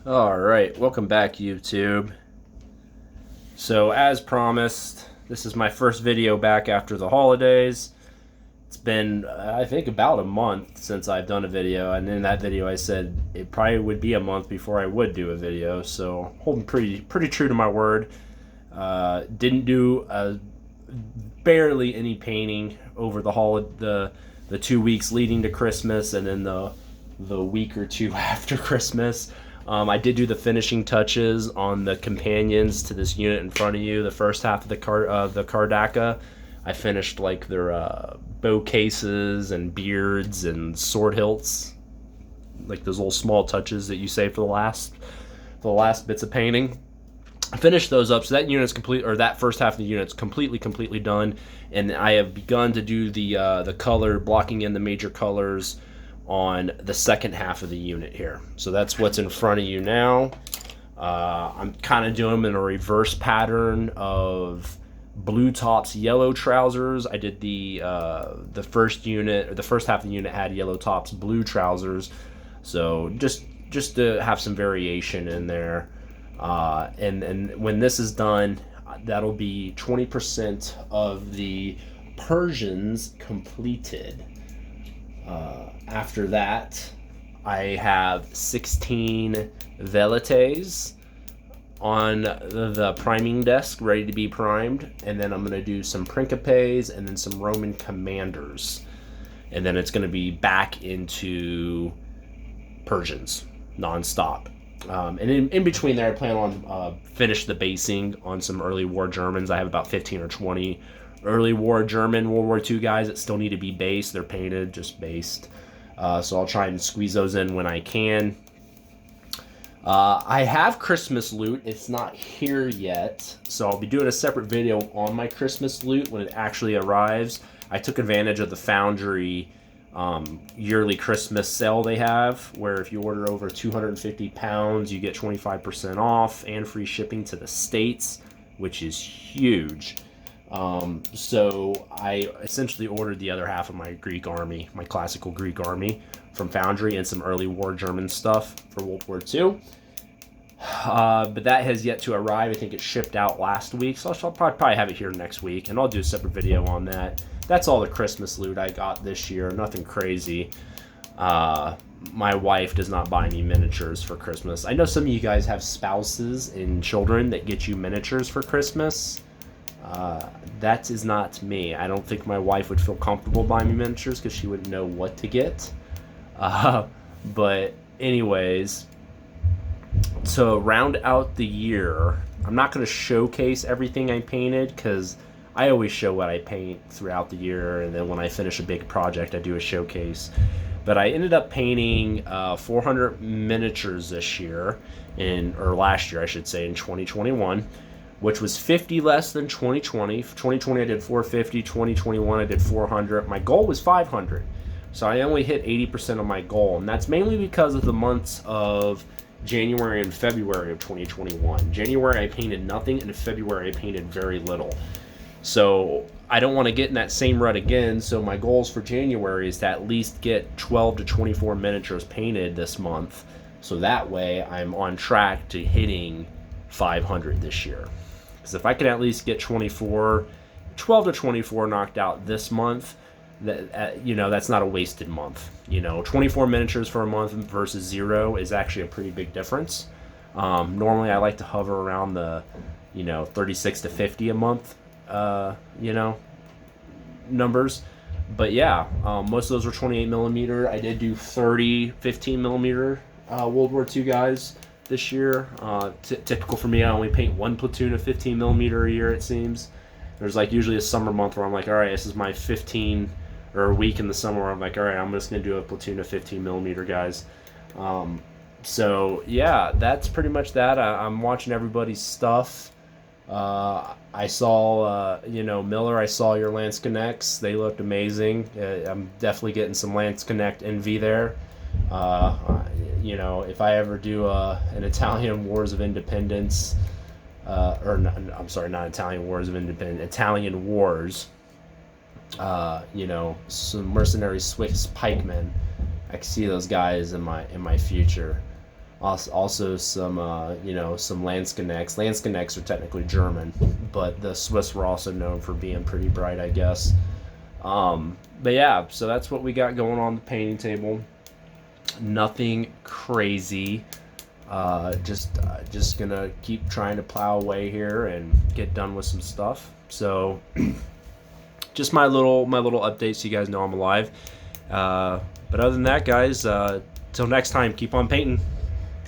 All right, welcome back, YouTube. So, as promised, this is my first video back after the holidays. It's been, I think, about a month since I've done a video, and in that video, I said it probably would be a month before I would do a video. So, holding pretty true to my word. Didn't do barely any painting over the 2 weeks leading to Christmas, and then the week or two after Christmas. I did do the finishing touches on the companions to this unit in front of you. The first half of the Kardaka, I finished like their bow cases and beards and sword hilts, like those little small touches that you save for the last bits of painting. I finished those up, so that unit's complete, or that first half of the unit's completely done, and I have begun to do the color blocking in the major colors on the second half of the unit here. So that's what's in front of you now. I'm kind of doing them in a reverse pattern of blue tops, yellow trousers. I did the first unit, or the first half of the unit had yellow tops, blue trousers. So just to have some variation in there. And when this is done, that'll be 20% of the Persians completed. After that, I have 16 Velites on the priming desk ready to be primed, and then I'm going to do some Principes and then some Roman commanders, and then it's going to be back into Persians non-stop. And in between there, I plan on finish the basing on some early war Germans. I have about 15 or 20 early war German World War II guys that still need to be based. They're painted, just based. So I'll try and squeeze those in when I can. I have Christmas loot. It's not here yet, so I'll be doing a separate video on my Christmas loot when it actually arrives. I took advantage of the Foundry yearly Christmas sale they have, where if you order over 250 pounds, you get 25% off and free shipping to the States, which is huge. So I essentially ordered the other half of my Greek army, my classical Greek army from Foundry, and some early war German stuff for World War II. But that has yet to arrive. I think it shipped out last week, so I'll probably have it here next week, and I'll do a separate video on that. That's all the Christmas loot I got this year. Nothing crazy. My wife does not buy me miniatures for Christmas. I know some of you guys have spouses and children that get you miniatures for Christmas. That is not me. I don't think my wife would feel comfortable buying me miniatures because she wouldn't know what to get. But anyways, to round out the year, I'm not going to showcase everything I painted because I always show what I paint throughout the year, and then when I finish a big project, I do a showcase. But I ended up painting 400 miniatures this year, or last year, I should say, in 2021. Which was 50 less than 2020. 2020 I did 450, 2021 I did 400. My goal was 500. So I only hit 80% of my goal, and that's mainly because of the months of January and February of 2021. January I painted nothing, and in February I painted very little. So I don't want to get in that same rut again, so my goals for January is to at least get 12 to 24 miniatures painted this month. So that way I'm on track to hitting 500 this year. Because if I can at least get 12 to 24 knocked out this month, that's not a wasted month. 24 miniatures for a month versus 0 is actually a pretty big difference. Normally I like to hover around the 36 to 50 a month numbers. But yeah, most of those were 28 millimeter. I did do 30 15 millimeter World War II guys this year. Typical for me, I only paint one platoon of 15 millimeter a year, it seems. There's like usually a summer month where I'm like, all right, this is my 15, or a week in the summer where I'm like, all right, I'm just going to do a platoon of 15 millimeter guys. So yeah, that's pretty much that. I'm watching everybody's stuff. I saw, Miller, I saw your Lance Connects. They looked amazing. I'm definitely getting some Lance Connect envy there. If I ever do an Italian Wars of Independence, I'm sorry, not Italian Wars of Independence, Italian Wars, some mercenary Swiss pikemen, I can see those guys in my future. Also some you know, some Landsknechts. Landsknechts are technically German, but the Swiss were also known for being pretty bright, I guess. But yeah, so that's what we got going on the painting table. Nothing crazy. Just gonna keep trying to plow away here and get done with some stuff. So just my little updates so you guys know I'm alive. But other than that, guys, till next time, keep on painting.